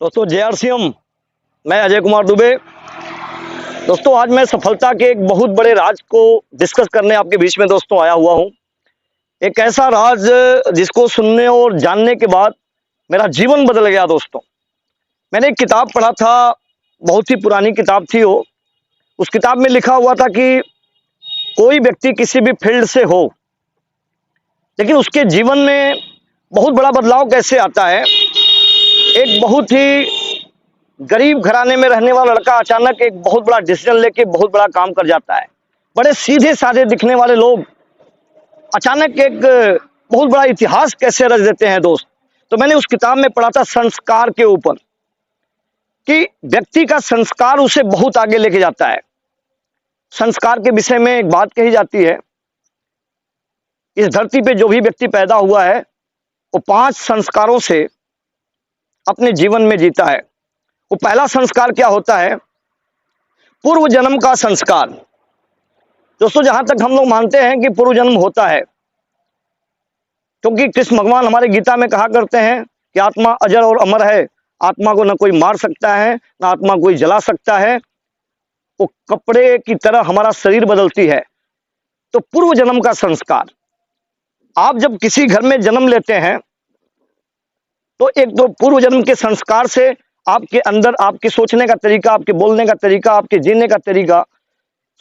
दोस्तों JRCM, मैं अजय कुमार दुबे। दोस्तों आज मैं सफलता के एक बहुत बड़े राज को डिस्कस करने आपके बीच में दोस्तों आया हुआ हूं। एक ऐसा राज जिसको सुनने और जानने के बाद मेरा जीवन बदल गया दोस्तों। मैंने एक किताब पढ़ा था, बहुत ही पुरानी किताब थी वो। उस किताब में लिखा हुआ था कि कोई व्यक्ति किसी भी फील्ड से हो, लेकिन उसके जीवन में बहुत बड़ा बदलाव कैसे आता है। एक बहुत ही गरीब घराने में रहने वाला लड़का अचानक एक बहुत बड़ा डिसीजन लेके बहुत बड़ा काम कर जाता है। बड़े सीधे साधे दिखने वाले लोग अचानक एक बहुत बड़ा इतिहास कैसे रच देते हैं दोस्त। तो मैंने उस किताब में पढ़ा था संस्कार के ऊपर, कि व्यक्ति का संस्कार उसे बहुत आगे लेके जाता है। संस्कार के विषय में एक बात कही जाती है, इस धरती पे जो भी व्यक्ति पैदा हुआ है वो 5 संस्कारों से अपने जीवन में जीता है। वो पहला संस्कार क्या होता है? पूर्व जन्म का संस्कार। दोस्तों जहां तक हम लोग मानते हैं कि पूर्व जन्म होता है, क्योंकि कृष्ण भगवान हमारे गीता में कहा करते हैं कि आत्मा अजर और अमर है, आत्मा को न कोई मार सकता है न आत्मा कोई जला सकता है, वो कपड़े की तरह हमारा शरीर बदलती है। तो पूर्व जन्म का संस्कार, आप जब किसी घर में जन्म लेते हैं तो एक तो पूर्व जन्म के संस्कार से आपके अंदर आपके सोचने का तरीका, आपके बोलने का तरीका, आपके जीने का तरीका,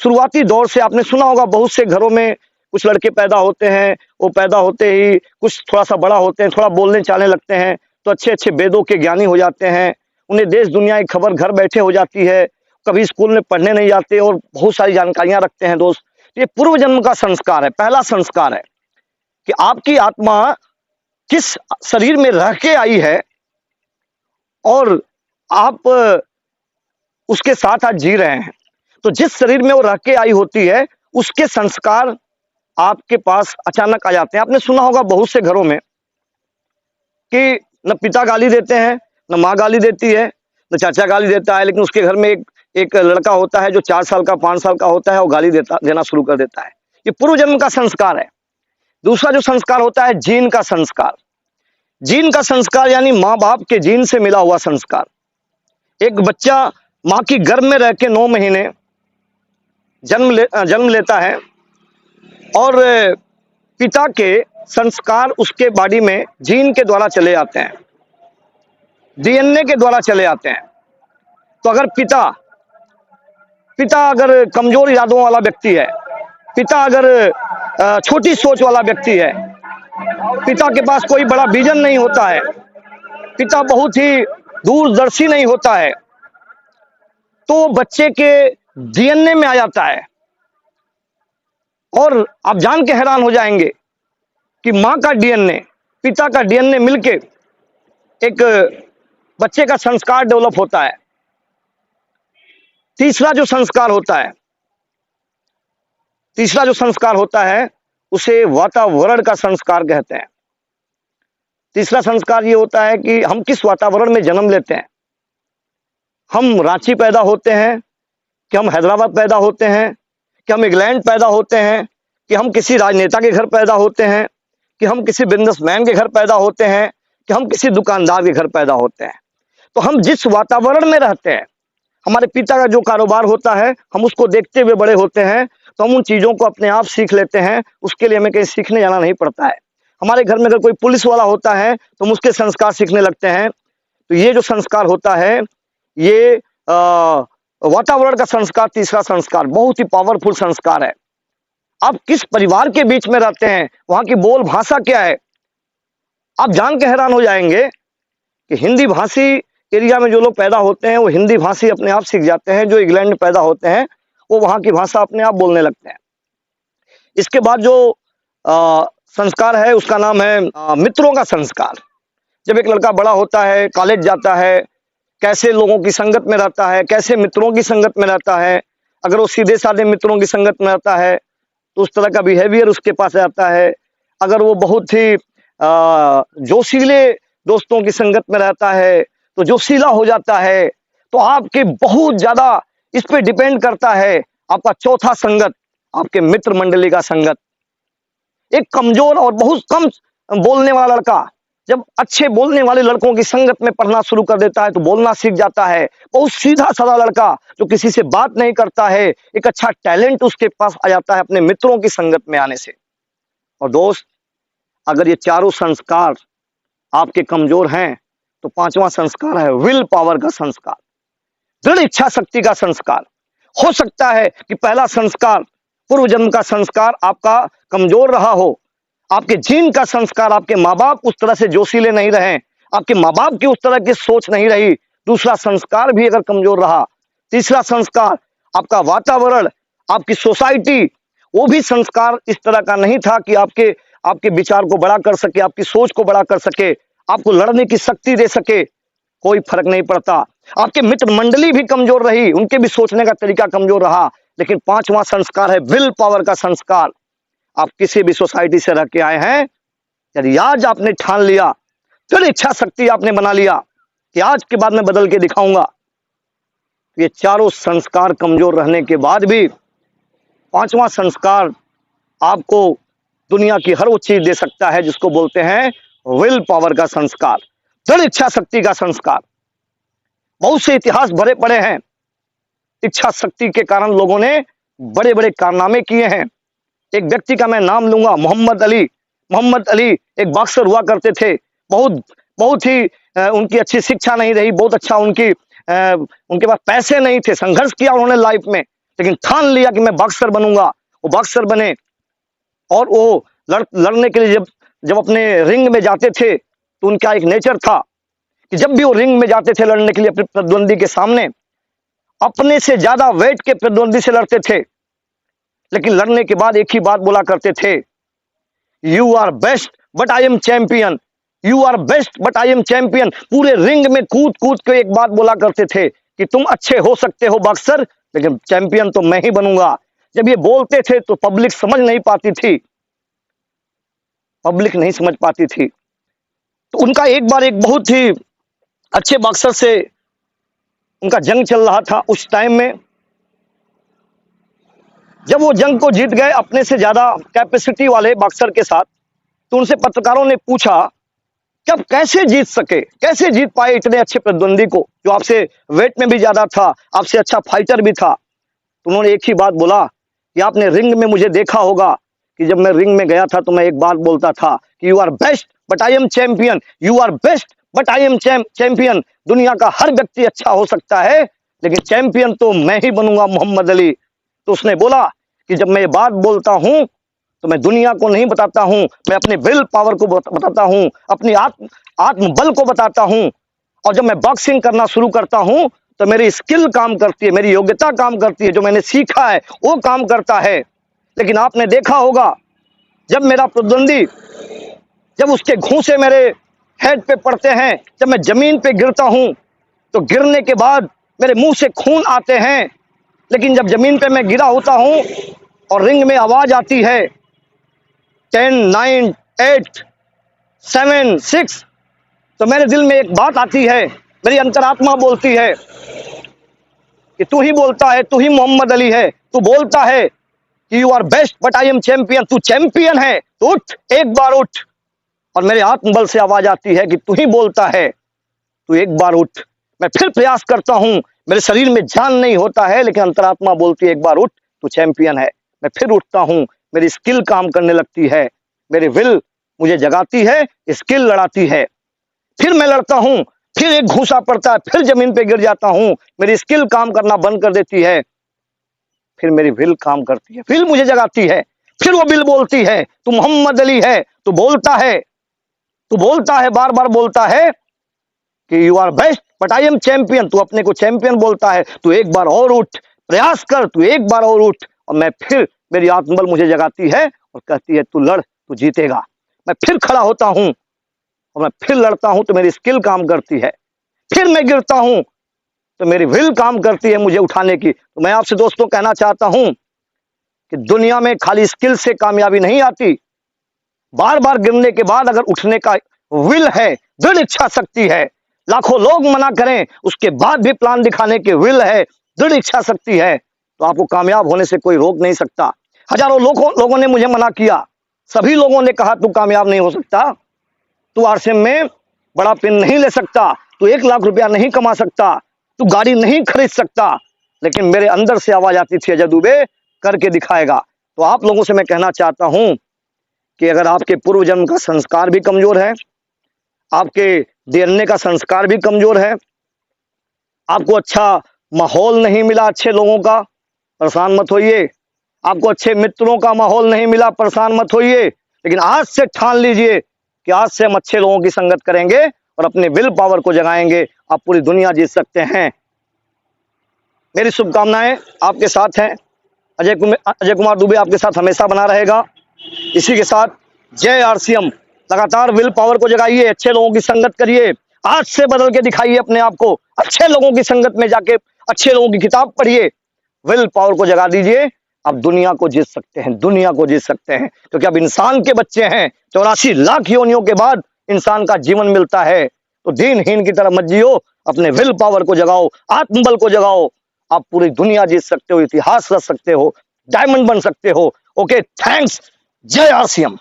शुरुआती दौर से आपने सुना होगा बहुत से घरों में कुछ लड़के पैदा होते हैं, वो पैदा होते ही कुछ थोड़ा सा बड़ा होते हैं, थोड़ा बोलने चालने लगते हैं तो अच्छे अच्छे वेदों के ज्ञानी हो जाते हैं। उन्हें देश दुनिया की खबर घर बैठे हो जाती है, कभी स्कूल में पढ़ने नहीं जाते और बहुत सारी जानकारियां रखते हैं दोस्त। ये पूर्व जन्म का संस्कार है। पहला संस्कार है कि आपकी आत्मा किस शरीर में रह के आई है और आप उसके साथ आज जी रहे हैं। तो जिस शरीर में वो रह के आई होती है उसके संस्कार आपके पास अचानक आ जाते हैं। आपने सुना होगा बहुत से घरों में कि न पिता गाली देते हैं, न माँ गाली देती है, न चाचा गाली देता है, लेकिन उसके घर में एक लड़का होता है जो 4 साल का 5 साल का होता है, वो गाली देना शुरू कर देता है। ये पूर्व जन्म का संस्कार है। दूसरा जो संस्कार होता है जीन का संस्कार। जीन का संस्कार यानी माँ बाप के जीन से मिला हुआ संस्कार। एक बच्चा माँ की गर्भ में रह के 9 महीने जन्म लेता है और पिता के संस्कार उसके बॉडी में जीन के द्वारा चले आते हैं, DNA के द्वारा चले आते हैं। तो अगर पिता अगर कमजोर इरादों वाला व्यक्ति है, पिता अगर छोटी सोच वाला व्यक्ति है, पिता के पास कोई बड़ा विजन नहीं होता है, पिता बहुत ही दूरदर्शी नहीं होता है, तो बच्चे के DNA में आ जाता है। और आप जान के हैरान हो जाएंगे कि माँ का DNA पिता का DNA मिलके एक बच्चे का संस्कार डेवलप होता है। तीसरा जो संस्कार होता है उसे वातावरण का संस्कार कहते हैं। तीसरा संस्कार ये होता है कि हम किस वातावरण में जन्म लेते हैं। हम रांची पैदा होते हैं, कि हम हैदराबाद पैदा होते हैं, कि हम इंग्लैंड पैदा होते हैं, कि हम किसी राजनेता के घर पैदा होते हैं, कि हम किसी बिजनेसमैन के घर पैदा होते हैं, कि हम किसी दुकानदार के घर पैदा होते हैं। तो हम जिस वातावरण में रहते हैं, हमारे पिता का जो कारोबार होता है हम उसको देखते हुए बड़े होते हैं, तो हम उन चीज़ों को अपने आप सीख लेते हैं। उसके लिए हमें कहीं सीखने जाना नहीं पड़ता है। हमारे घर में अगर कोई पुलिस वाला होता है तो हम उसके संस्कार सीखने लगते हैं। तो ये जो संस्कार होता है ये वातावरण का संस्कार, तीसरा संस्कार बहुत ही पावरफुल संस्कार है। आप किस परिवार के बीच में रहते हैं, वहां की बोल भाषा क्या है। आप जान के हैरान हो जाएंगे कि हिंदी भाषी एरिया में जो लोग पैदा होते हैं वो हिंदी भाषी अपने आप सीख जाते हैं। जो इंग्लैंड में पैदा होते हैं वो वहां की भाषा अपने आप बोलने लगते हैं। इसके बाद जो संस्कार है उसका नाम है मित्रों का संस्कार। जब एक लड़का बड़ा होता है, कॉलेज जाता है, कैसे लोगों की संगत में रहता है, कैसे मित्रों की संगत में रहता है। अगर वो सीधे साधे मित्रों की संगत में रहता है तो उस तरह का बिहेवियर उसके पास आता है। अगर वो बहुत ही जोशीले दोस्तों की संगत में रहता है तो जोशीला हो जाता है। तो आपके बहुत ज्यादा इस पे डिपेंड करता है आपका चौथा संगत, आपके मित्र मंडली का संगत। एक कमजोर और बहुत कम बोलने वाला लड़का जब अच्छे बोलने वाले लड़कों की संगत में पढ़ना शुरू कर देता है तो बोलना सीख जाता है। बहुत सीधा साधा लड़का जो किसी से बात नहीं करता है, एक अच्छा टैलेंट उसके पास आ जाता है अपने मित्रों की संगत में आने से। और दोस्त, अगर ये चारों संस्कार आपके कमजोर हैं तो पांचवा संस्कार है विल पावर का संस्कार, दृढ़ इच्छा शक्ति का संस्कार। हो सकता है कि पहला संस्कार, पूर्व जन्म का संस्कार आपका कमजोर रहा हो, आपके जीन का संस्कार, आपके माँ बाप उस तरह से जोशीले नहीं रहे, आपके माँ बाप की उस तरह की सोच नहीं रही, दूसरा संस्कार भी अगर कमजोर रहा, तीसरा संस्कार आपका वातावरण, आपकी सोसाइटी, वो भी संस्कार इस तरह का नहीं था कि आपके विचार को बड़ा कर सके, आपकी सोच को बड़ा कर सके, आपको लड़ने की शक्ति दे सके, कोई फर्क नहीं पड़ता। आपके मित्र मंडली भी कमजोर रही, उनके भी सोचने का तरीका कमजोर रहा, लेकिन पांचवा संस्कार है विल पावर का संस्कार। आप किसी भी सोसाइटी से रह के आए हैं, यदि आज आपने ठान लिया, फिर इच्छा शक्ति आपने बना लिया कि आज के बाद मैं बदल के दिखाऊंगा, ये चारों संस्कार कमजोर रहने के बाद भी पांचवा संस्कार आपको दुनिया की हर वो चीज दे सकता है जिसको बोलते हैं विल पावर का संस्कार, दृढ़ इच्छा शक्ति का संस्कार। बहुत से इतिहास भरे पड़े हैं, इच्छा शक्ति के कारण लोगों ने बड़े बड़े कारनामे किए हैं। एक व्यक्ति का मैं नाम लूंगा, मोहम्मद अली। मोहम्मद अली एक बॉक्सर हुआ करते थे, बहुत बहुत ही उनकी अच्छी शिक्षा नहीं रही, बहुत अच्छा उनके पास पैसे नहीं थे, संघर्ष किया उन्होंने लाइफ में, लेकिन ठान लिया कि मैं बॉक्सर बनूंगा। वो बॉक्सर बने और वो लड़ने के लिए जब अपने रिंग में जाते थे तो उनका एक नेचर था कि जब भी वो रिंग में जाते थे लड़ने के लिए अपने प्रतिद्वंदी के सामने, अपने से ज्यादा वेट के प्रतिद्वंदी से लड़ते थे, लेकिन लड़ने के बाद एक ही बात बोला करते थे, you are best but I am champion, you are best but I am champion. पूरे रिंग में कूद कूद के एक बात बोला करते थे कि तुम अच्छे हो सकते हो बॉक्सर, लेकिन चैंपियन तो मैं ही बनूंगा। जब ये बोलते थे तो पब्लिक समझ नहीं पाती थी, पब्लिक नहीं समझ पाती थी। तो उनका एक बार एक बहुत ही अच्छे बॉक्सर से उनका जंग चल रहा था उस टाइम में। जब वो जंग को जीत गए अपने से ज्यादा कैपेसिटी वाले बॉक्सर के साथ, तो उनसे पत्रकारों ने पूछा कि आप कैसे जीत सके, कैसे जीत पाए इतने अच्छे प्रतिद्वंदी को जो आपसे वेट में भी ज्यादा था, आपसे अच्छा फाइटर भी था। तो उन्होंने एक ही बात बोला कि आपने रिंग में मुझे देखा होगा कि जब मैं रिंग में गया था तो मैं एक बात बोलता था कि you are best but I am champion, you are best but I am champion. दुनिया का हर व्यक्ति अच्छा हो सकता है, लेकिन चैंपियन तो मैं ही बनूंगा, मोहम्मद अली। तो उसने बोला कि जब मैं ये बात बोलता हूं तो मैं दुनिया को नहीं बताता हूं, मैं अपने विल पावर को बताता हूं, अपनी आत्मबल को बताता हूं। और जब मैं बॉक्सिंग करना शुरू करता हूं तो मेरी स्किल काम करती है, मेरी योग्यता काम करती है, जो मैंने सीखा है वो काम करता है। लेकिन आपने देखा होगा जब मेरा प्रतिद्वंदी, जब उसके घूंसे मेरे हेड पे पड़ते हैं, जब मैं जमीन पे गिरता हूं तो गिरने के बाद मेरे मुंह से खून आते हैं, लेकिन जब जमीन पे मैं गिरा होता हूं और रिंग में आवाज आती है 10, 9, 8, 7, 6, तो मेरे दिल में एक बात आती है, मेरी अंतरात्मा बोलती है कि तू ही बोलता है, तू ही मोहम्मद अली है, तू बोलता है कि you are best but I am champion, तू चैंपियन है, तो उठ, एक बार उठ। और मेरे आत्मबल से आवाज आती है कि तू ही बोलता है, तू एक बार उठ। मैं फिर प्रयास करता हूं, मेरे शरीर में जान नहीं होता है, लेकिन अंतरात्मा बोलती है एक बार उठ, तू चैंपियन है। मैं फिर उठता हूं, मेरी स्किल काम करने लगती है, मेरी विल मुझे जगाती है, स्किल लड़ाती है। फिर मैं लड़ता हूं, फिर एक घूंसा पड़ता है, फिर जमीन पे गिर जाता हूं, मेरी स्किल काम करना बंद कर देती है, फिर मेरी विल काम करती है, विल मुझे जगाती है। फिर वो विल बोलती है तू मोहम्मद अली है, तू बोलता है, तू बोलता है, बार बार बोलता है कि you are best but I am champion, तू अपने को चैंपियन बोलता है, तू एक बार और उठ, प्रयास कर, तू एक बार और उठ। और मैं फिर, मेरी आत्मबल मुझे जगाती है और कहती है तू लड़, तू जीतेगा। मैं फिर खड़ा होता हूं और मैं फिर लड़ता हूं तो मेरी स्किल काम करती है। फिर मैं गिरता हूं तो मेरी विल काम करती है मुझे उठाने की। तो मैं आपसे दोस्तों कहना चाहता हूं कि दुनिया में खाली स्किल से कामयाबी नहीं आती, बार बार गिरने के बाद अगर उठने का विल है, दृढ़ इच्छा शक्ति है, लाखों लोग मना करें उसके बाद भी प्लान दिखाने के विल है, दृढ़ इच्छा शक्ति है, तो आपको कामयाब होने से कोई रोक नहीं सकता। हजारों लोगों ने मुझे मना किया, सभी लोगों ने कहा तू कामयाब नहीं हो सकता, तू आरसीएम में बड़ा पेन नहीं ले सकता, तू 1 लाख रुपया नहीं कमा सकता, तू गाड़ी नहीं खरीद सकता, लेकिन मेरे अंदर से आवाज आती थी अजय दुबे करके दिखाएगा। तो आप लोगों से मैं कहना चाहता हूं कि अगर आपके पूर्व जन्म का संस्कार भी कमजोर है, आपके DNA का संस्कार भी कमजोर है, आपको अच्छा माहौल नहीं मिला अच्छे लोगों का, परेशान मत होइए। आपको अच्छे मित्रों का माहौल नहीं मिला, परेशान मत होइए। लेकिन आज से ठान लीजिए कि आज से हम अच्छे लोगों की संगत करेंगे और अपने विल पावर को जगाएंगे। आप पूरी दुनिया जीत सकते हैं। मेरी शुभकामनाएं आपके साथ हैं। अजय कुमार दुबे आपके साथ हमेशा बना रहेगा। इसी के साथ जय आरसीएम। लगातार विल पावर को जगाइए, अच्छे लोगों की संगत करिए, आज से बदल के दिखाइए अपने आप को। अच्छे लोगों की संगत में जाके अच्छे लोगों की किताब पढ़िए, विल पावर को जगा दीजिए। आप दुनिया को जीत सकते हैं, दुनिया को जीत सकते हैं, क्योंकि अब इंसान के बच्चे हैं। 84 लाख योनियों के बाद इंसान का जीवन मिलता है। तो दीनहीन की तरह मत जियो, अपने विल पावर को जगाओ, आत्मबल को जगाओ। आप पूरी दुनिया जीत सकते हो, इतिहास रच सकते हो, डायमंड बन सकते हो। Okay, thanks. जय आरसीएम।